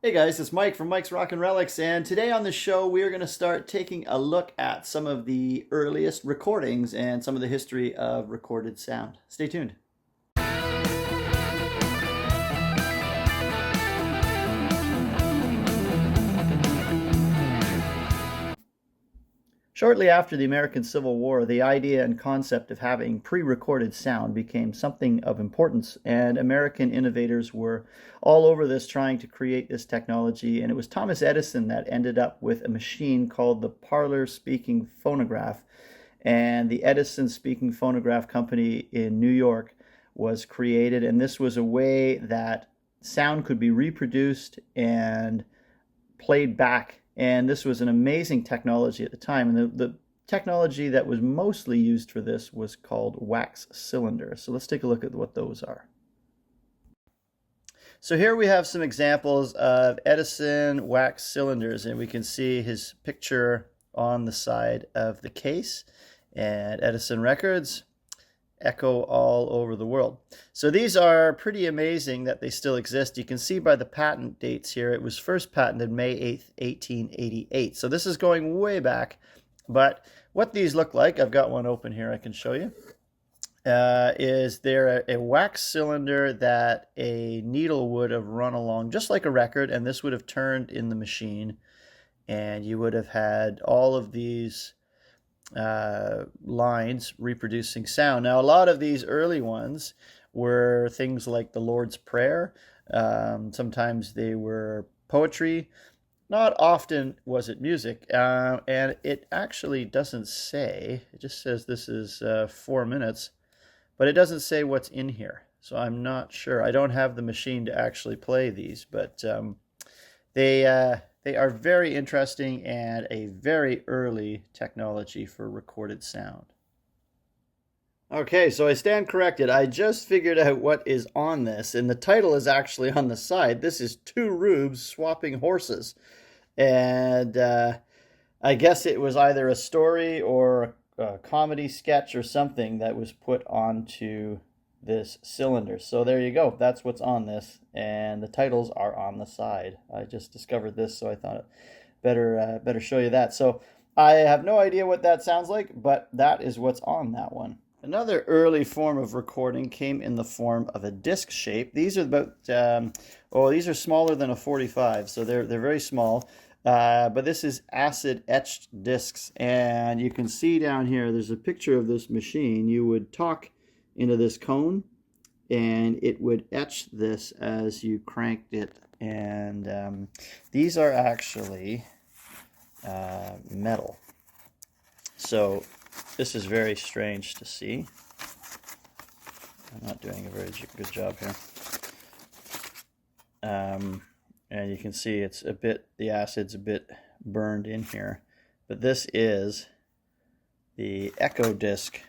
Hey guys, it's Mike from Mike's Rockin' Relics, and today on the show we are going to start taking a look at some of the earliest recordings and some of the history of recorded sound. Stay tuned. Shortly after the American Civil War, the idea and concept of having pre-recorded sound became something of importance, and American innovators were all over this trying to create this technology. And it was Thomas Edison that ended up with a machine called the parlor speaking phonograph. And the Edison Speaking Phonograph Company in New York was created, and this was a way that sound could be reproduced and played back. And this was an amazing technology at the time. And the technology that was mostly used for this was called wax cylinders. So let's take a look at what those are. So here we have some examples of Edison wax cylinders, and we can see his picture on the side of the case. And Edison records echo all over the world. So these are pretty amazing that they still exist. You can see by the patent dates here, it was first patented May 8th, 1888. So this is going way back. But what these look like, I've got one open here I can show you, is there a wax cylinder that a needle would have run along just like a record, and this would have turned in the machine, and you would have had all of these lines reproducing sound. Now, a lot of these early ones were things like the Lord's Prayer. Sometimes they were poetry. Not often was it music. And it actually doesn't say, it just says this is 4 minutes, but it doesn't say what's in here. So I'm not sure. I don't have the machine to actually play these, but they are very interesting and a very early technology for recorded sound. Okay, so I stand corrected. I just figured out what is on this, and the title is actually on the side. This is Two Rubes Swapping Horses. And I guess it was either a story or a comedy sketch or something that was put onto this cylinder. So there you go. That's what's on this, and the titles are on the side. I just discovered this, so I thought it better show you that. So I have no idea what that sounds like, but that is what's on that one. Another early form of recording came in the form of a disc shape. These are about these are smaller than a 45, so they're very small. But this is acid etched discs, and you can see down here there's a picture of this machine. You would talk into this cone, and it would etch this as you cranked it. And these are actually metal. So this is very strange to see. I'm not doing a very good job here. And you can see it's a bit, the acid's a bit burned in here. But this is the echo disc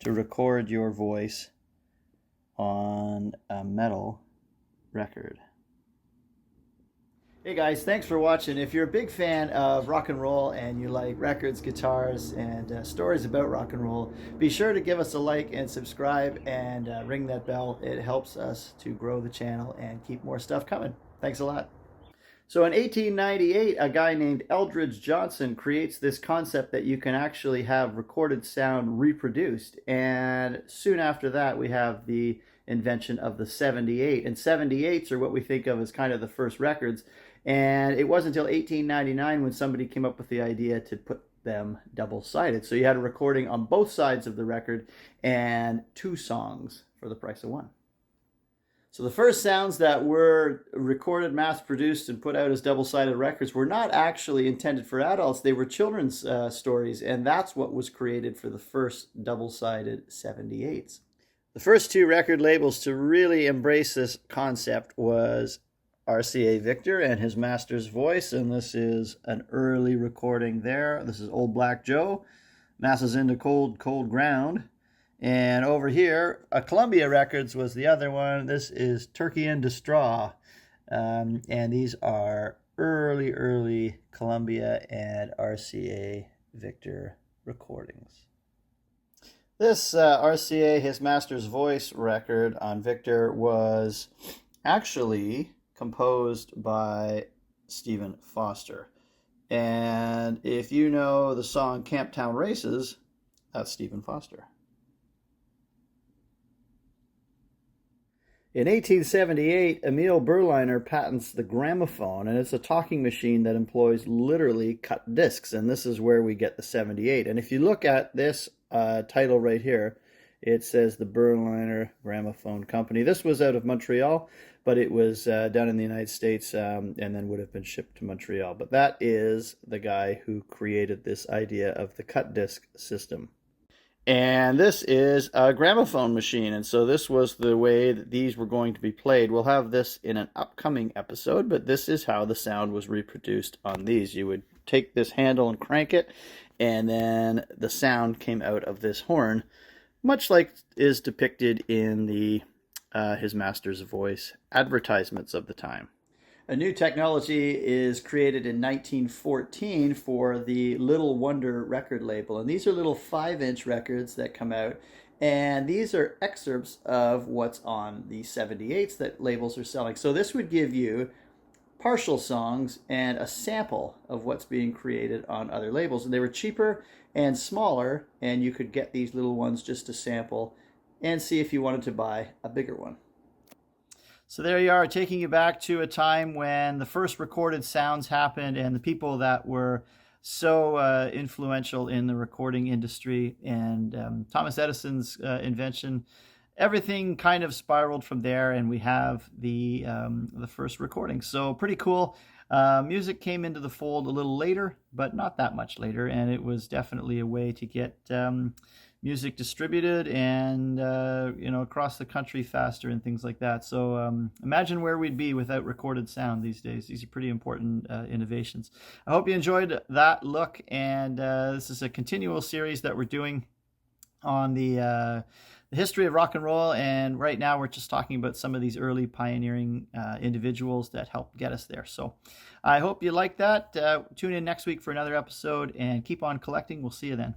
to record your voice on a metal record. Hey guys, thanks for watching. If you're a big fan of rock and roll and you like records, guitars, and stories about rock and roll, be sure to give us a like and subscribe and ring that bell. It helps us to grow the channel and keep more stuff coming. Thanks a lot. So in 1898, a guy named Eldridge Johnson creates this concept that you can actually have recorded sound reproduced. And soon after that, we have the invention of the 78. And 78s are what we think of as kind of the first records. And it wasn't until 1899 when somebody came up with the idea to put them double-sided. So you had a recording on both sides of the record and two songs for the price of one. So the first sounds that were recorded, mass-produced, and put out as double-sided records were not actually intended for adults. They were children's stories, and that's what was created for the first double-sided 78s. The first two record labels to really embrace this concept was RCA Victor and his master's voice, and this is an early recording there. This is Old Black Joe, Masses into Cold, Cold Ground. And over here, Columbia Records was the other one. This is Turkey in Straw. And these are early Columbia and RCA Victor recordings. This RCA, his master's voice record on Victor, was actually composed by Stephen Foster. And if you know the song Camptown Races, that's Stephen Foster. In 1878, Emil Berliner patents the gramophone, and it's a talking machine that employs literally cut discs, and this is where we get the 78. And if you look at this title right here, it says the Berliner Gramophone Company. This was out of Montreal, but it was done in the United States and then would have been shipped to Montreal. But that is the guy who created this idea of the cut disc system. And this is a gramophone machine, and so this was the way that these were going to be played. We'll have this in an upcoming episode, but this is how the sound was reproduced on these. You would take this handle and crank it, and then the sound came out of this horn, much like is depicted in the His Master's Voice advertisements of the time. A new technology is created in 1914 for the Little Wonder record label. And these are little 5-inch records that come out. And these are excerpts of what's on the 78s that labels are selling. So this would give you partial songs and a sample of what's being created on other labels. And they were cheaper and smaller, and you could get these little ones just to sample and see if you wanted to buy a bigger one. So there you are, taking you back to a time when the first recorded sounds happened and the people that were so influential in the recording industry and Thomas Edison's invention. Everything kind of spiraled from there, and we have the first recording. So pretty cool. Music came into the fold a little later, but not that much later, and it was definitely a way to get music distributed and across the country faster and things like that. So imagine where we'd be without recorded sound these days. These are pretty important innovations. I hope you enjoyed that look, and this is a continual series that we're doing on the history of rock and roll, and right now we're just talking about some of these early pioneering individuals that helped get us there. So I hope you like that. Tune in next week for another episode, and keep on collecting. We'll see you then.